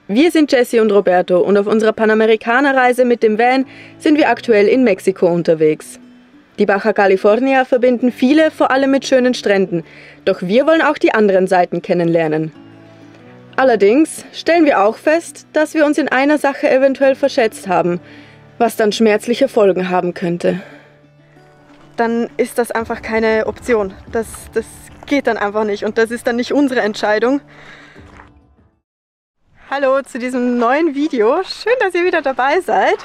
Wir sind Jessie und Roberto und auf unserer Panamerikaner-Reise mit dem Van sind wir aktuell in Mexiko unterwegs. Die Baja California verbinden viele, vor allem mit schönen Stränden, doch wir wollen auch die anderen Seiten kennenlernen. Allerdings stellen wir auch fest, dass wir uns in einer Sache eventuell verschätzt haben, was dann schmerzliche Folgen haben könnte. Dann ist das einfach keine Option. Das geht dann einfach nicht und das ist dann nicht unsere Entscheidung. Hallo zu diesem neuen Video. Schön, dass ihr wieder dabei seid.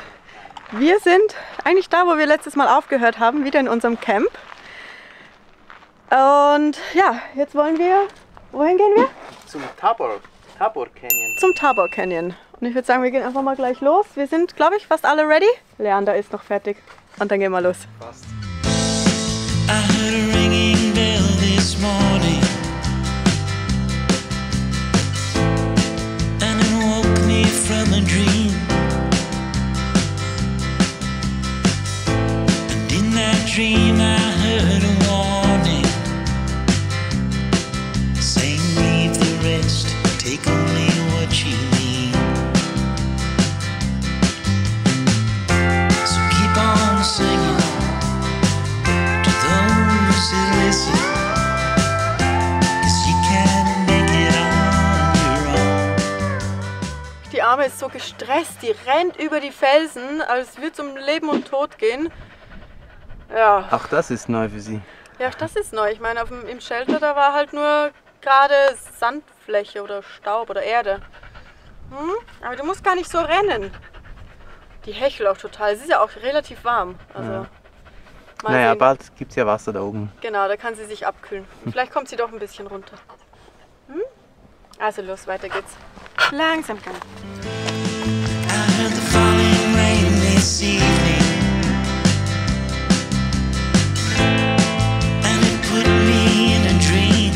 Wir sind eigentlich da, wo wir letztes Mal aufgehört haben, wieder in unserem Camp. Und ja, jetzt wollen wir... Wohin gehen wir? Zum Tabor Canyon. Zum Tabor Canyon. Und ich würde sagen, wir gehen einfach mal gleich los. Wir sind, glaube ich, fast alle ready. Leander ist noch fertig. Und dann gehen wir los. Fast. I heard a ringing bell this morning, and it woke me from a dream. And in that dream I heard a warning, saying leave the rest, take only what you need. So keep on singing to those who listen, 'cause you can make it on your own. Die Arme ist so gestresst, die rennt über die Felsen, als würde es um Leben und Tod gehen. Ja. Auch das ist neu für Sie. Ja, das ist neu. Ich meine, im Shelter, da war halt nur gerade Sandfläche oder Staub oder Erde. Aber du musst gar nicht so rennen. Die hechelt auch total. Sie ist ja auch relativ warm. Also, Ja. mal Naja, sehen. bald gibt es ja Wasser da oben. Genau, da kann sie sich abkühlen. Vielleicht kommt sie doch ein bisschen runter. Also los, weiter geht's. Langsam kann. I heard the falling rain this evening, and it put me in a dream,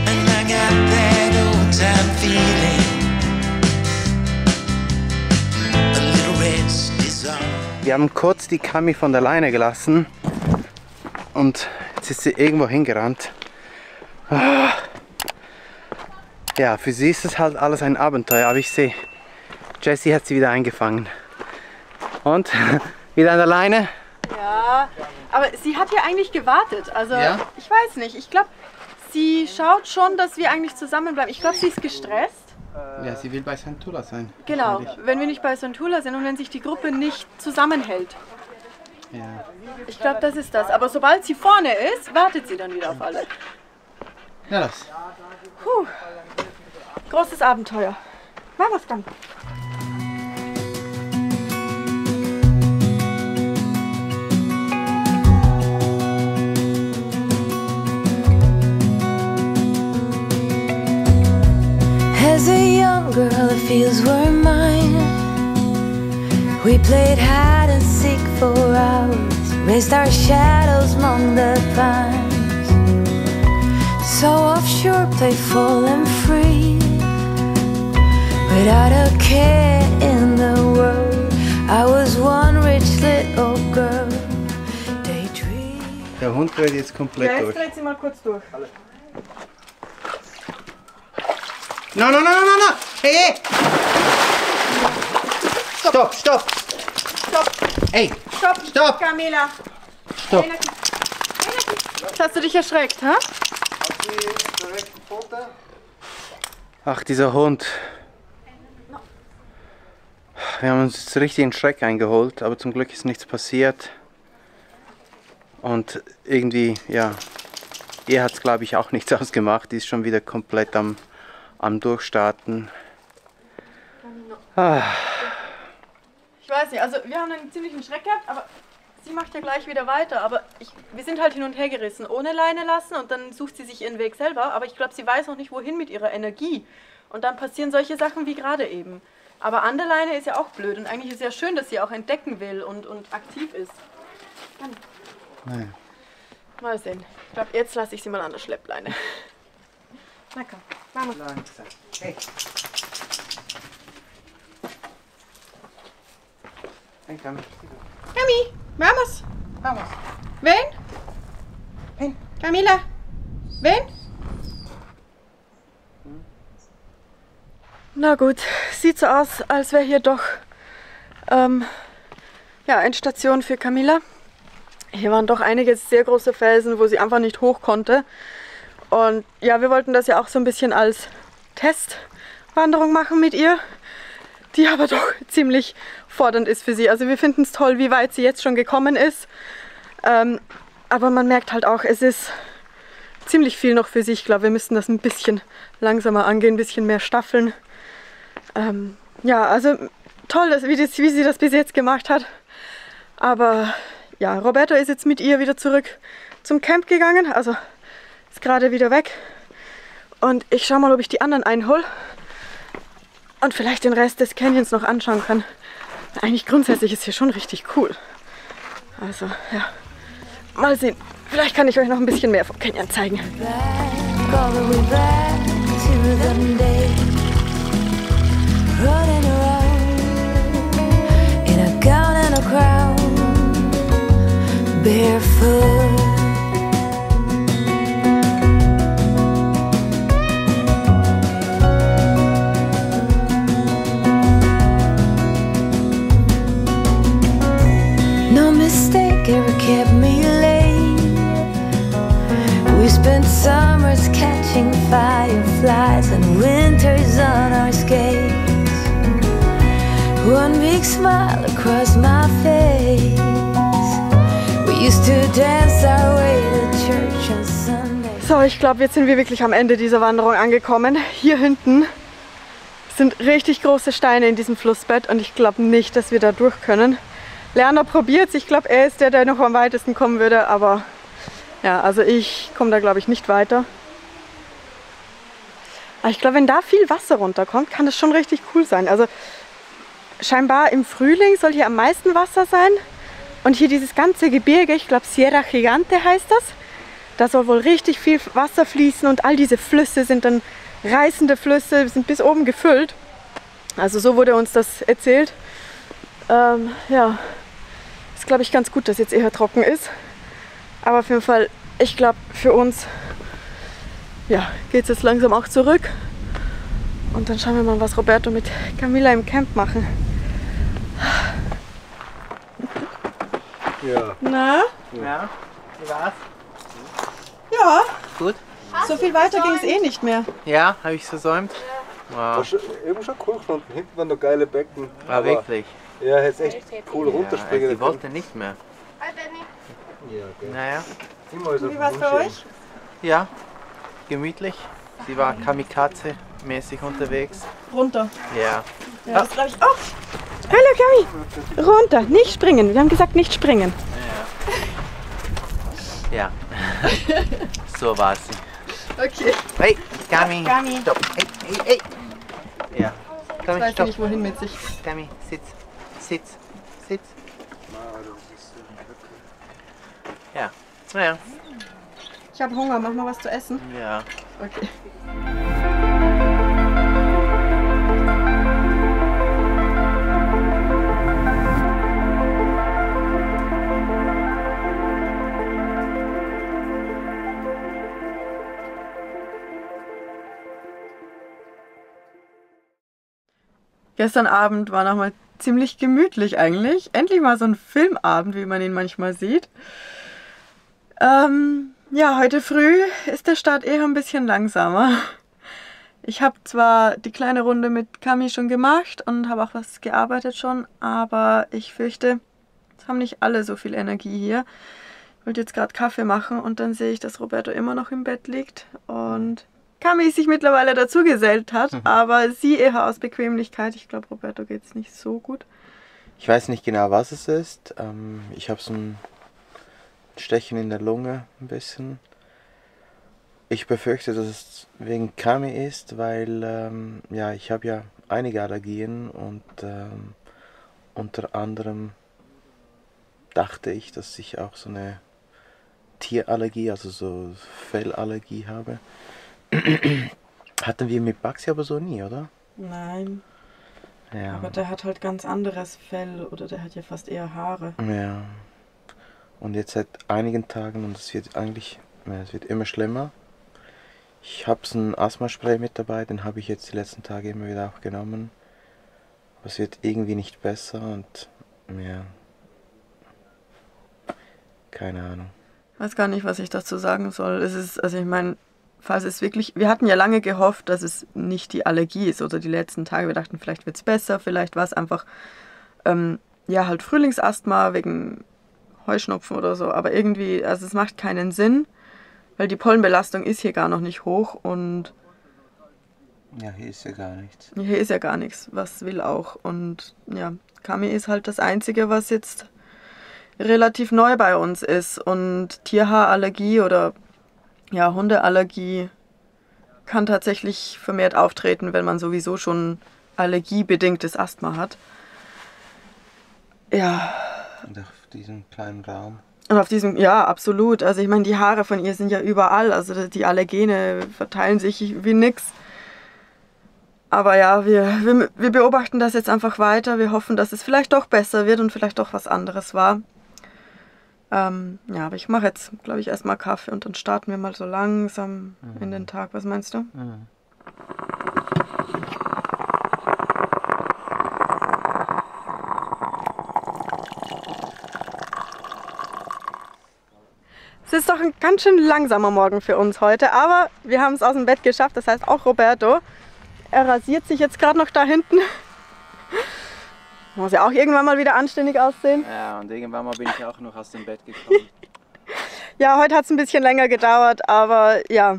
and I got that old time feeling, a little rest is all. Wir haben kurz die Kami von der Leine gelassen und jetzt ist sie irgendwo hingerannt. Ja, für sie ist es halt alles ein Abenteuer, aber ich sehe, Jessie hat sie wieder eingefangen. Und wieder an der Leine? Ja, aber sie hat ja eigentlich gewartet. Also, Ja? ich weiß nicht. Ich glaube, sie schaut schon, dass wir eigentlich zusammenbleiben. Ich glaube, sie ist gestresst. Ja, sie will bei Santula sein. Genau, wahrscheinlich. wenn wir nicht bei Santula sind und wenn sich die Gruppe nicht zusammenhält. Ja. Ich glaube, das ist das. Aber sobald sie vorne ist, wartet sie dann wieder auf alle. Ja, das. Puh. Großes Abenteuer. Vamos dann. As a young girl, the fields were mine. We played hide and seek for hours, raised our shadows among the pines. So offshore, playful and free, without a care in the world. I was one rich little girl, daydream. Der Hund dreht jetzt komplett durch. dreht sie mal kurz durch. No, no, no, no, no, no! Hey, hey! Stopp, stopp! Stopp, Hey! stopp, Stopp! Camila. Stopp! Jetzt hast du dich erschreckt, hä? Ach, dieser Hund. Wir haben uns jetzt richtig einen Schreck eingeholt, aber zum Glück ist nichts passiert. Und irgendwie, ja, ihr hat es glaube ich auch nichts ausgemacht. Die ist schon wieder komplett am Durchstarten. Ich weiß nicht, also wir haben einen ziemlichen Schreck gehabt, aber sie macht ja gleich wieder weiter. Aber wir sind halt hin und her gerissen, ohne Leine lassen und dann sucht sie sich ihren Weg selber. Aber ich glaube, sie weiß noch nicht, wohin mit ihrer Energie. Und dann passieren solche Sachen wie gerade eben. Aber an der Leine ist ja auch blöd und eigentlich ist ja schön, dass sie auch entdecken will und aktiv ist. Naja. Mal sehen. Ich glaube, jetzt lasse ich sie mal an der Schleppleine. Na komm, vamos. Langsam. Hey. Hey, Kami. Cami, vamos. Vamos. Ven. Ven. Camila, ven. Na gut, sieht so aus, als wäre hier doch ja, Endstation für Camilla. Hier waren doch einige sehr große Felsen, wo sie einfach nicht hoch konnte. Und ja, wir wollten das ja auch so ein bisschen als Testwanderung machen mit ihr, die aber doch ziemlich fordernd ist für sie. Also wir finden es toll, wie weit sie jetzt schon gekommen ist. Aber man merkt halt auch, es ist ziemlich viel noch für sie. Ich glaube, wir müssen das ein bisschen langsamer angehen, ein bisschen mehr staffeln. Ja, also toll, wie sie das bis jetzt gemacht hat. Aber ja, Roberto ist jetzt mit ihr wieder zurück zum Camp gegangen. Also ist gerade wieder weg. Und ich schaue mal, ob ich die anderen einhole. Und vielleicht den Rest des Canyons noch anschauen kann. Eigentlich grundsätzlich ist hier schon richtig cool. Also, ja. Mal sehen. Vielleicht kann ich euch noch ein bisschen mehr vom Canyon zeigen. Back, all the way back to them days, running around in a gown and a crown, barefoot. No mistake ever kept me late. We spent summers catching fireflies and winters on our skates. One big smile across my face. We used to dance our way to church on Sunday. So, ich glaube, jetzt sind wir wirklich am Ende dieser Wanderung angekommen. Hier hinten sind richtig große Steine in diesem Flussbett und ich glaube nicht, dass wir da durch können. Leander probiert es. Ich glaube, er ist der noch am weitesten kommen würde, aber ja, also ich komme da glaube ich nicht weiter. Aber ich glaube, wenn da viel Wasser runterkommt, kann das schon richtig cool sein. Also scheinbar im Frühling soll hier am meisten Wasser sein. Und hier dieses ganze Gebirge, ich glaube Sierra Gigante heißt das, da soll wohl richtig viel Wasser fließen und all diese Flüsse sind dann reißende Flüsse, sind bis oben gefüllt. Also so wurde uns das erzählt. Ja, ist glaube ich ganz gut, dass jetzt eher trocken ist. Aber auf jeden Fall, ich glaube für uns ja, geht es jetzt langsam auch zurück. Und dann schauen wir mal, was Roberto mit Camilla im Camp machen. Ja. Na? Ja, wie war's? Ja, Gut? so viel weiter ging es eh nicht mehr. Ja, habe ich versäumt? Wow. War eben schon cool gefunden. Hinten waren noch geile Becken. War wirklich. Ja, hätte echt cool runterspringen Sie wollte nicht mehr. Ja, gell. Naja. Immer ist Wie war es bei euch? Ja, gemütlich. Sie war Kamikaze-mäßig unterwegs. Runter. Ja. Ja, das glaube ich auch. Hallo Cami! Runter, nicht springen. Wir haben gesagt, nicht springen. Ja. So war sie. Okay. Hey, Cami. Cami. Stopp. Hey, hey, hey. Ja. Ich Cami, weiß stopp. nicht, wohin mit sich. Cami, sitz. Sitz. Sitz. Ja. Naja. Ich habe Hunger, mach mal was zu essen. Ja. Okay. Gestern Abend war nochmal ziemlich gemütlich eigentlich. Endlich mal so ein Filmabend, wie man ihn manchmal sieht. Ja, heute früh ist der Start eher ein bisschen langsamer. Ich habe zwar die kleine Runde mit Cami schon gemacht und habe auch was gearbeitet schon, aber ich fürchte, es haben nicht alle so viel Energie hier. Ich wollte jetzt gerade Kaffee machen und dann sehe ich, dass Roberto immer noch im Bett liegt und Cami sich mittlerweile dazu gesellt hat, aber sie eher aus Bequemlichkeit. Ich glaube, Roberto geht es nicht so gut. Ich weiß nicht genau, was es ist. Ich habe so ein Stechen in der Lunge ein bisschen. Ich befürchte, dass es wegen Cami ist, weil ja, ich habe ja einige Allergien und unter anderem dachte ich, dass ich auch so eine Tierallergie, also so Fellallergie habe. Hatten wir mit Baxi aber so nie, oder? Nein, Ja. aber der hat halt ganz anderes Fell oder der hat ja fast eher Haare. Ja. Und jetzt seit einigen Tagen und es wird eigentlich, ja, es wird immer schlimmer. Ich habe so ein Asthmaspray mit dabei, den habe ich jetzt die letzten Tage immer wieder auch genommen. Aber es wird irgendwie nicht besser und ja, keine Ahnung. Ich weiß gar nicht, was ich dazu sagen soll. Es ist, also ich meine, falls es wirklich, wir hatten ja lange gehofft, dass es nicht die Allergie ist oder die letzten Tage. Wir dachten, vielleicht wird es besser, vielleicht war es einfach, ja, halt Frühlingsasthma wegen Heuschnupfen oder so. Aber irgendwie, also es macht keinen Sinn, weil die Pollenbelastung ist hier gar noch nicht hoch und Ja, hier ist ja gar nichts. hier ist ja gar nichts, was will auch. Und ja, Kami ist halt das Einzige, was jetzt relativ neu bei uns ist. Und Tierhaarallergie oder ja, Hundeallergie kann tatsächlich vermehrt auftreten, wenn man sowieso schon allergiebedingtes Asthma hat. Ja, Und auf diesem kleinen Raum. und auf diesem, ja, absolut. Also ich meine, die Haare von ihr sind ja überall. Also die Allergene verteilen sich wie nix. Aber ja, wir beobachten das jetzt einfach weiter. Wir hoffen, dass es vielleicht doch besser wird und vielleicht doch was anderes war. Ja, aber ich mache jetzt, glaube ich, erstmal Kaffee und dann starten wir mal so langsam in den Tag. Was meinst du? Es ist doch ein ganz schön langsamer Morgen für uns heute, aber wir haben es aus dem Bett geschafft. Das heißt auch Roberto. Er rasiert sich jetzt gerade noch da hinten. Muss ja auch irgendwann mal wieder anständig aussehen. Ja, und irgendwann mal bin ich auch noch aus dem Bett gekommen. Ja, heute hat es ein bisschen länger gedauert, aber ja,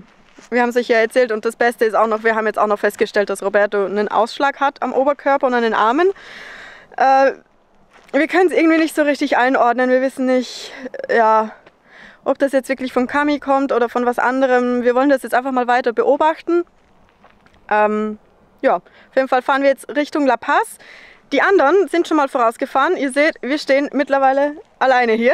wir haben es euch ja erzählt und das Beste ist auch noch, wir haben jetzt auch noch festgestellt, dass Roberto einen Ausschlag hat am Oberkörper und an den Armen. Wir können es irgendwie nicht so richtig einordnen. Wir wissen nicht, ja, ob das jetzt wirklich von Kami kommt oder von was anderem. Wir wollen das jetzt einfach mal weiter beobachten. Ja, auf jeden Fall fahren wir jetzt Richtung La Paz. Die anderen sind schon mal vorausgefahren. Ihr seht, wir stehen mittlerweile alleine hier.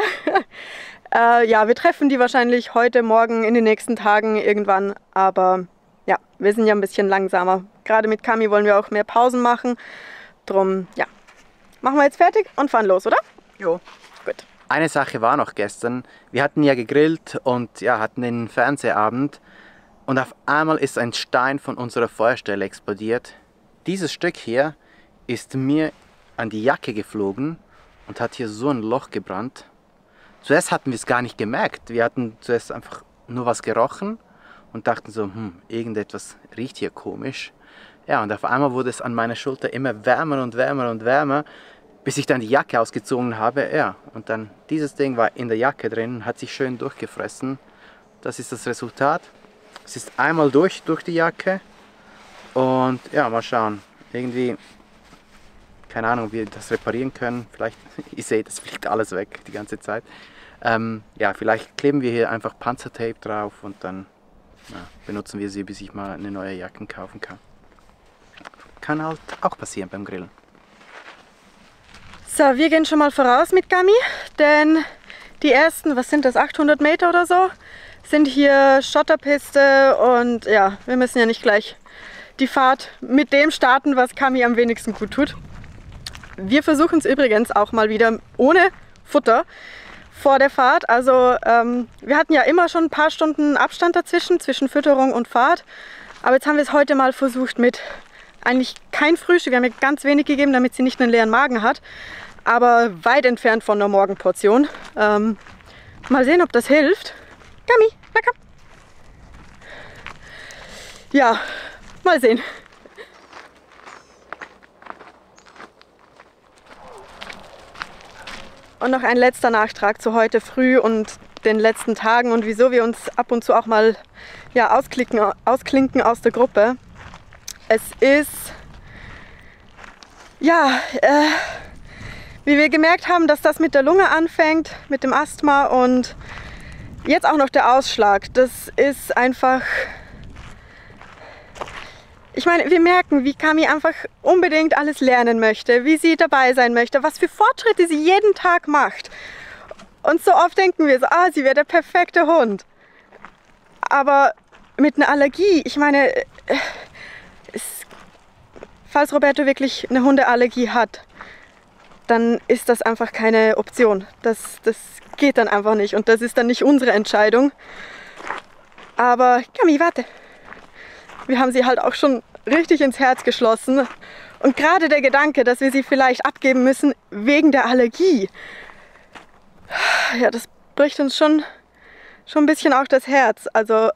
Ja, wir treffen die wahrscheinlich heute, morgen, in den nächsten Tagen irgendwann. Aber ja, wir sind ja ein bisschen langsamer. Gerade mit Kami wollen wir auch mehr Pausen machen. Drum, ja, machen wir jetzt fertig und fahren los, oder? Jo. Gut. Eine Sache war noch gestern. Wir hatten ja gegrillt und ja, hatten den Fernsehabend. Und auf einmal ist ein Stein von unserer Feuerstelle explodiert. Dieses Stück hier ist mir an die Jacke geflogen und hat hier so ein Loch gebrannt. Zuerst hatten wir es gar nicht gemerkt. Wir hatten zuerst einfach nur was gerochen und dachten so, irgendetwas riecht hier komisch. Ja, und auf einmal wurde es an meiner Schulter immer wärmer und wärmer und wärmer, bis ich dann die Jacke ausgezogen habe. Ja, und dann dieses Ding war in der Jacke drin, hat sich schön durchgefressen. Das ist das Resultat. Es ist einmal durch die Jacke und ja, mal schauen. Irgendwie, keine Ahnung, wie wir das reparieren können. Vielleicht, ihr seht, das fliegt alles weg die ganze Zeit. Ja, vielleicht kleben wir hier einfach Panzertape drauf und dann benutzen wir sie, bis ich mal eine neue Jacke kaufen kann. Kann halt auch passieren beim Grillen. So, wir gehen schon mal voraus mit Kami, denn die ersten, was sind das, 800 Meter oder so, sind hier Schotterpiste und ja, wir müssen ja nicht gleich die Fahrt mit dem starten, was Kami am wenigsten gut tut. Wir versuchen es übrigens auch mal wieder ohne Futter vor der Fahrt. Also wir hatten ja immer schon ein paar Stunden Abstand zwischen Fütterung und Fahrt, aber jetzt haben wir es heute mal versucht mit eigentlich kein Frühstück. Wir haben ihr ganz wenig gegeben, damit sie nicht einen leeren Magen hat, aber weit entfernt von der Morgenportion. Mal sehen, ob das hilft. Kami, na komm. Ja, mal sehen. Und noch ein letzter Nachtrag zu heute früh und den letzten Tagen und wieso wir uns ab und zu auch mal ja, ausklinken aus der Gruppe. Es ist, ja, wie wir gemerkt haben, dass das mit der Lunge anfängt, mit dem Asthma und jetzt auch noch der Ausschlag. Das ist einfach, ich meine, wir merken, wie Kami einfach unbedingt alles lernen möchte, wie sie dabei sein möchte, was für Fortschritte sie jeden Tag macht. Und so oft denken wir so, sie wäre der perfekte Hund. Aber mit einer Allergie, ich meine, falls Roberto wirklich eine Hundeallergie hat, dann ist das einfach keine Option. Das geht dann einfach nicht und das ist dann nicht unsere Entscheidung. Aber Kami, warte. wir haben sie halt auch schon richtig ins Herz geschlossen. Und gerade der Gedanke, dass wir sie vielleicht abgeben müssen wegen der Allergie, ja, das bricht uns schon ein bisschen auch das Herz. Also,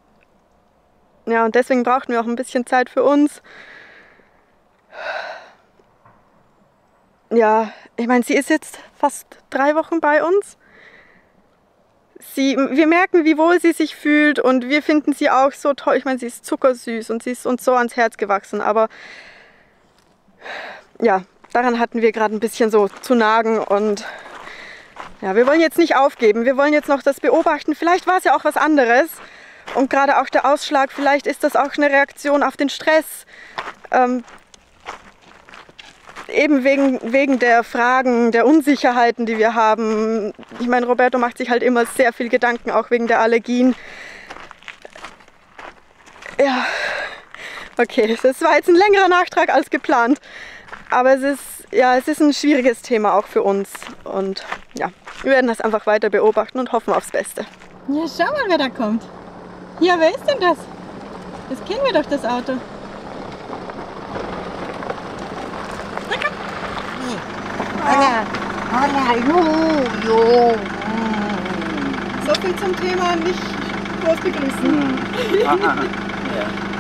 ja, und deswegen brauchten wir auch ein bisschen Zeit für uns. Ja, ich meine, sie ist jetzt fast 3 Wochen bei uns. Wir merken, wie wohl sie sich fühlt und wir finden sie auch so toll. Ich meine, sie ist zuckersüß und sie ist uns so ans Herz gewachsen. Aber ja, daran hatten wir gerade ein bisschen so zu nagen und ja, wir wollen jetzt nicht aufgeben. Wir wollen jetzt noch das beobachten. Vielleicht war es ja auch was anderes. Und gerade auch der Ausschlag, vielleicht ist das auch eine Reaktion auf den Stress. Eben wegen der Fragen, der Unsicherheiten, die wir haben. Ich meine, Roberto macht sich halt immer sehr viel Gedanken, auch wegen der Allergien. Ja, okay, das war jetzt ein längerer Nachtrag als geplant. Aber es ist ein schwieriges Thema auch für uns. Und ja, wir werden das einfach weiter beobachten und hoffen aufs Beste. Ja, schau mal, wer da kommt. Ja, wer ist denn das? Das kennen wir doch, das Auto. So viel zum Thema nicht groß begrüßen.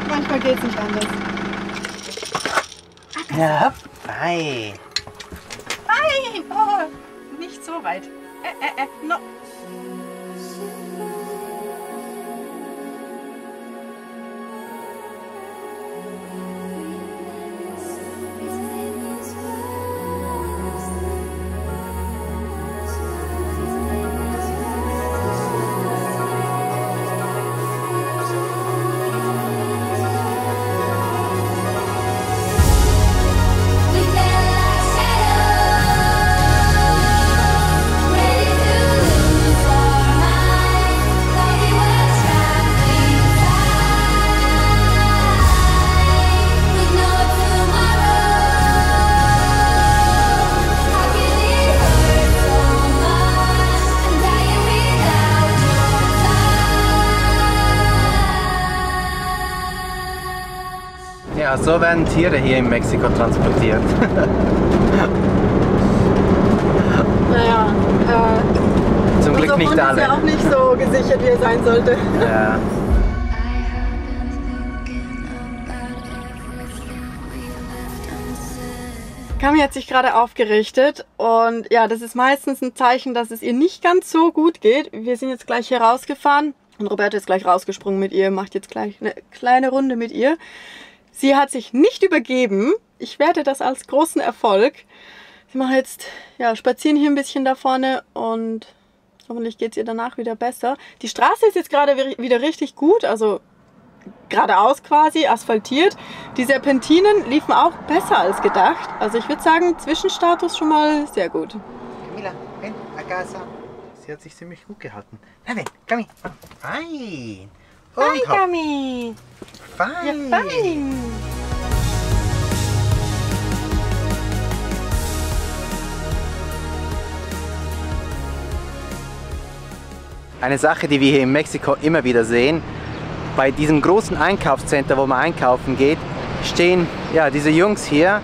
Manchmal geht es nicht anders. Ja, hi. Nein! Oh, nicht so weit. No. Ja, so werden Tiere hier in Mexiko transportiert. Naja, Zum Glück unser nicht Hund ist alle. ja auch nicht so gesichert, wie er sein sollte. Ja. Cami hat sich gerade aufgerichtet und ja, das ist meistens ein Zeichen, dass es ihr nicht ganz so gut geht. Wir sind jetzt gleich hier rausgefahren und Roberto ist gleich rausgesprungen mit ihr, macht jetzt gleich eine kleine Runde mit ihr. Sie hat sich nicht übergeben. Ich werte das als großen Erfolg. Sie machen jetzt, ja, spazieren hier ein bisschen da vorne und hoffentlich geht es ihr danach wieder besser. Die Straße ist jetzt gerade wieder richtig gut, also geradeaus quasi, asphaltiert. Die Serpentinen liefen auch besser als gedacht. Also ich würde sagen, Zwischenstatus schon mal sehr gut. Camila, ven a casa. Sie hat sich ziemlich gut gehalten. Na, ven, Cami. Fein. Hi, Und hopp. Cami. Fein. Ja, fein. Eine Sache, die wir hier in Mexiko immer wieder sehen, bei diesem großen Einkaufscenter, wo man einkaufen geht, stehen ja diese Jungs hier,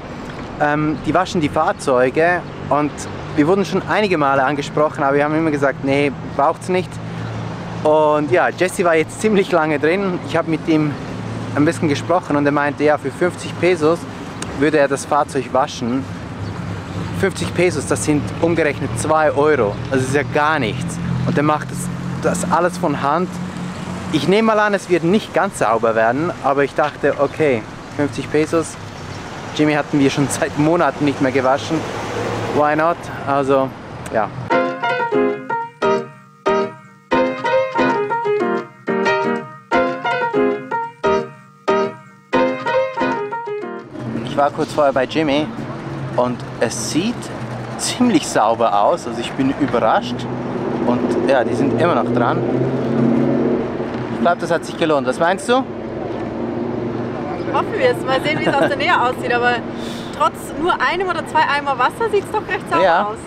die waschen die Fahrzeuge und wir wurden schon einige Male angesprochen, aber wir haben immer gesagt, nee, braucht's nicht. Und ja, Jesse war jetzt ziemlich lange drin. Ich habe mit ihm ein bisschen gesprochen und er meinte, ja, für 50 Pesos würde er das Fahrzeug waschen. 50 Pesos, das sind umgerechnet 2 Euro. Also das ist ja gar nichts. Und er macht das alles von Hand. Ich nehme mal an, es wird nicht ganz sauber werden, aber ich dachte, okay, 50 Pesos. Jimmy hatten wir schon seit Monaten nicht mehr gewaschen. Why not? Also, ja. Ich war kurz vorher bei Jimmy und es sieht ziemlich sauber aus, also ich bin überrascht und ja, die sind immer noch dran. Ich glaube, das hat sich gelohnt. Was meinst du? Hoffen wir es. Mal sehen, wie es aus der Nähe aussieht. Aber trotz nur einem oder 2 Eimer Wasser sieht es doch recht sauber Ja. aus.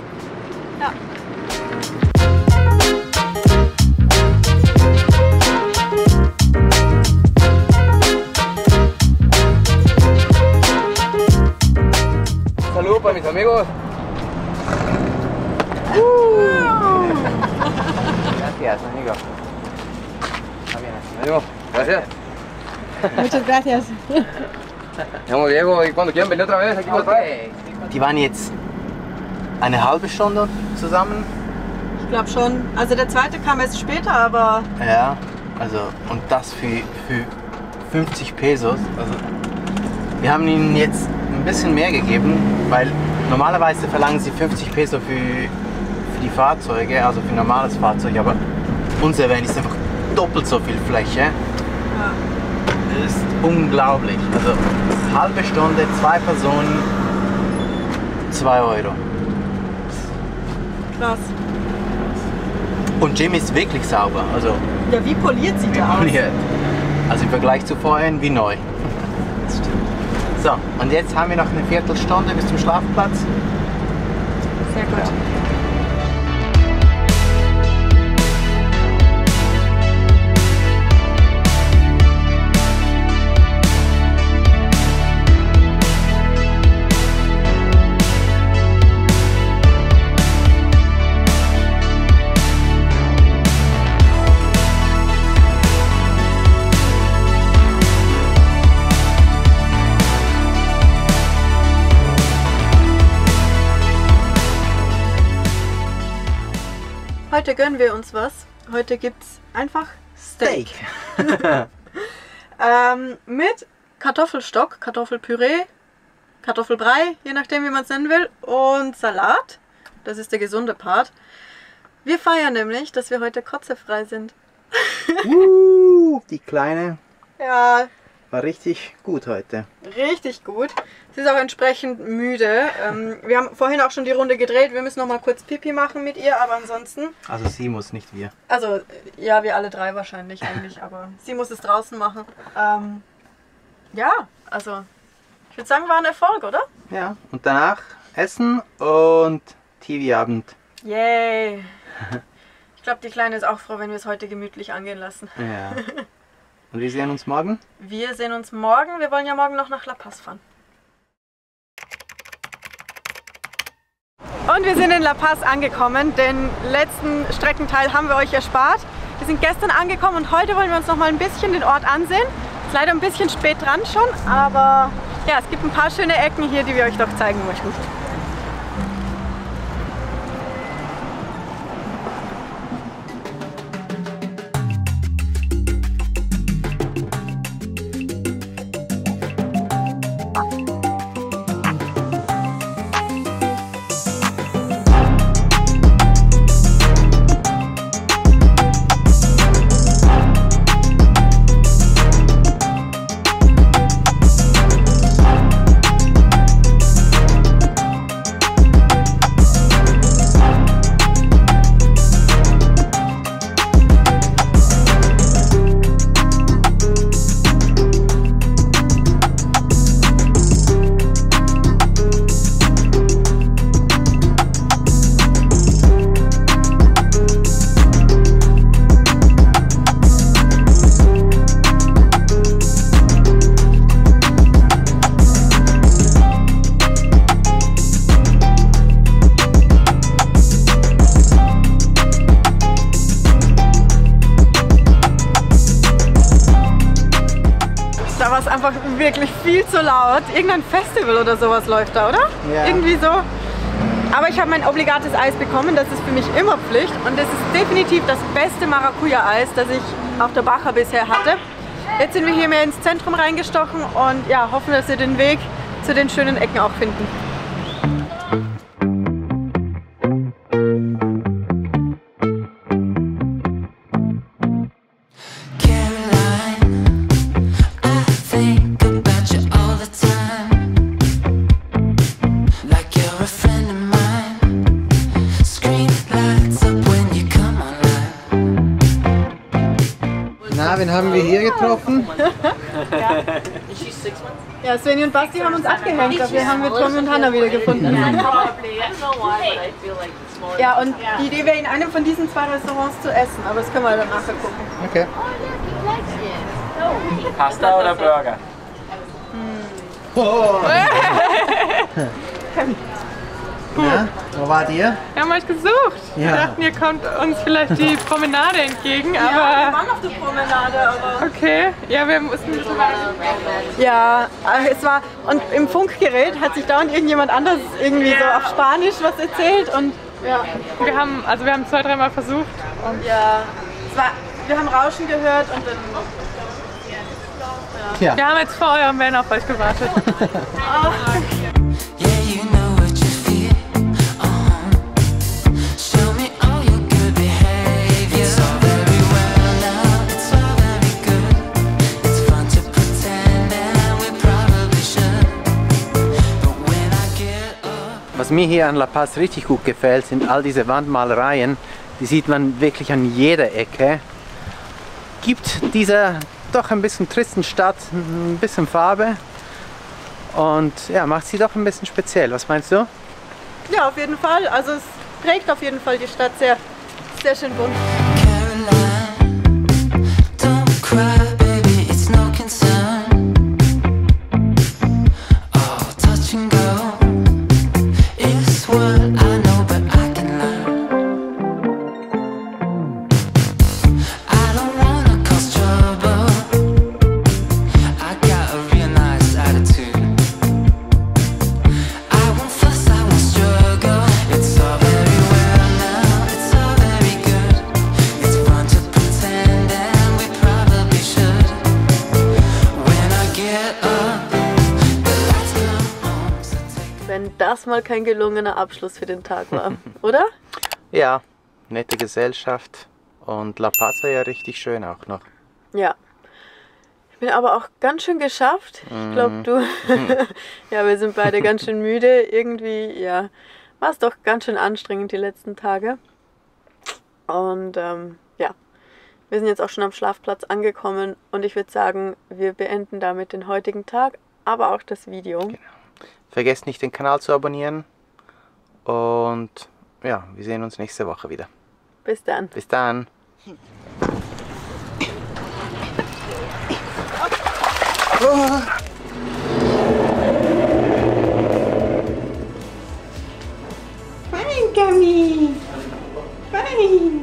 Ja. para mis amigos. Gracias, amigo. Está bien, Amigo, gracias. Muchas gracias. Me llamo Diego y cuando quieran venir otra vez aquí por atrás. Die waren jetzt eine halbe Stunde zusammen. Ich glaube schon. Also der zweite kam erst später, aber Ja, also und das für 50 Pesos. Also wir haben ihnen jetzt ein bisschen mehr gegeben, weil normalerweise verlangen sie 50 Peso für die Fahrzeuge, also für ein normales Fahrzeug, aber unser Van ist einfach doppelt so viel Fläche. Das ist unglaublich. Also halbe Stunde, 2 Personen, 2 Euro. krass. Und Jim ist wirklich sauber, also Ja, wie poliert sieht er aus? poliert. Also im Vergleich zu vorhin wie neu. Das stimmt. So, und jetzt haben wir noch eine Viertelstunde bis zum Schlafplatz. Sehr gut. Heute gönnen wir uns was. Heute gibt's einfach Steak. Mit Kartoffelstock, Kartoffelpüree, Kartoffelbrei, je nachdem wie man es nennen will, und Salat. Das ist der gesunde Part. Wir feiern nämlich, dass wir heute kotzefrei sind. Die Kleine Ja, war richtig gut heute. richtig gut. Sie ist auch entsprechend müde. Wir haben vorhin auch schon die Runde gedreht. Wir müssen noch mal kurz Pipi machen mit ihr, aber ansonsten... Also sie muss, nicht wir. Also, ja, wir alle drei wahrscheinlich eigentlich, aber sie muss es draußen machen. Ja, also, ich würde sagen, war ein Erfolg, oder? Ja, und danach Essen und TV-Abend. Yay! Ich glaube, die Kleine ist auch froh, wenn wir es heute gemütlich angehen lassen. Ja. Und wir sehen uns morgen. Wir sehen uns morgen. Wir wollen ja morgen noch nach La Paz fahren. Und wir sind in La Paz angekommen. Den letzten Streckenteil haben wir euch erspart. Wir sind gestern angekommen und heute wollen wir uns noch mal ein bisschen den Ort ansehen. Ist leider ein bisschen spät dran schon, aber ja, es gibt ein paar schöne Ecken hier, die wir euch doch zeigen möchten. Einfach wirklich viel zu laut. Irgendein Festival oder sowas läuft da, oder? Ja. Irgendwie so. Aber ich habe mein obligates Eis bekommen, das ist für mich immer Pflicht. Und das ist definitiv das beste Maracuja-Eis, das ich auf der Baja bisher hatte. Jetzt sind wir hier mehr ins Zentrum reingestochen und ja, hoffen, dass wir den Weg zu den schönen Ecken auch finden. Na, wen haben wir hier getroffen? Ja, Sveni und Basti haben uns abgehängt, dafür haben wir Tommy und Hannah wieder gefunden. Ja, und die Idee wäre, in einem von diesen 2 Restaurants zu essen, aber das können wir dann nachher gucken. Okay. Pasta oder Burger? Ja, wo wart ihr? Wir haben euch gesucht. Ja. Wir dachten, ihr kommt uns vielleicht die Promenade entgegen, aber... Ja, wir waren auf der Promenade, aber... Okay, ja, wir mussten ein bisschen weiter. Ja, es war, und im Funkgerät hat sich dauernd irgendjemand anders irgendwie so auf Spanisch was erzählt und ja. Wir haben 2-3 Mal versucht. Und Ja, wir haben Rauschen gehört und dann... Ja. wir haben jetzt vor eurem Van auf euch gewartet. Yeah, you know what you feel. Show me all your good behavior. It's all very well now, it's all very good. It's fun to pretend and we probably should. But when I get up. Was mir hier an La Paz richtig gut gefällt, sind all diese Wandmalereien. Die sieht man wirklich an jeder Ecke. Gibt dieser doch ein bisschen tristen Stadt ein bisschen Farbe und ja, macht sie doch ein bisschen speziell. Was meinst du? Ja, auf jeden Fall. Also es prägt auf jeden Fall die Stadt sehr, sehr schön bunt. Caroline, don't cry, baby, it's no concern. Oh, touch and go is what I know, but I can learn. I don't wanna cause trouble. I got a real nice attitude. I won't fuss, I won't struggle. It's all very well now, it's all very good. It's fun to pretend and we probably should. When I get up, the lights come on, so take Wenn das mal kein gelungener Abschluss für den Tag war, oder? Ja, nette Gesellschaft und La Paz war ja richtig schön auch noch. Ja. Ich bin aber auch ganz schön geschafft. Ich glaube, du. Ja, wir sind beide ganz schön müde. Irgendwie, ja, war es doch ganz schön anstrengend die letzten Tage. Und ja, wir sind jetzt auch schon am Schlafplatz angekommen und ich würde sagen, wir beenden damit den heutigen Tag, aber auch das Video. Vergesst nicht, den Kanal zu abonnieren und ja, wir sehen uns nächste Woche wieder. Bis dann. Bis dann. Fein, Cami! Fein!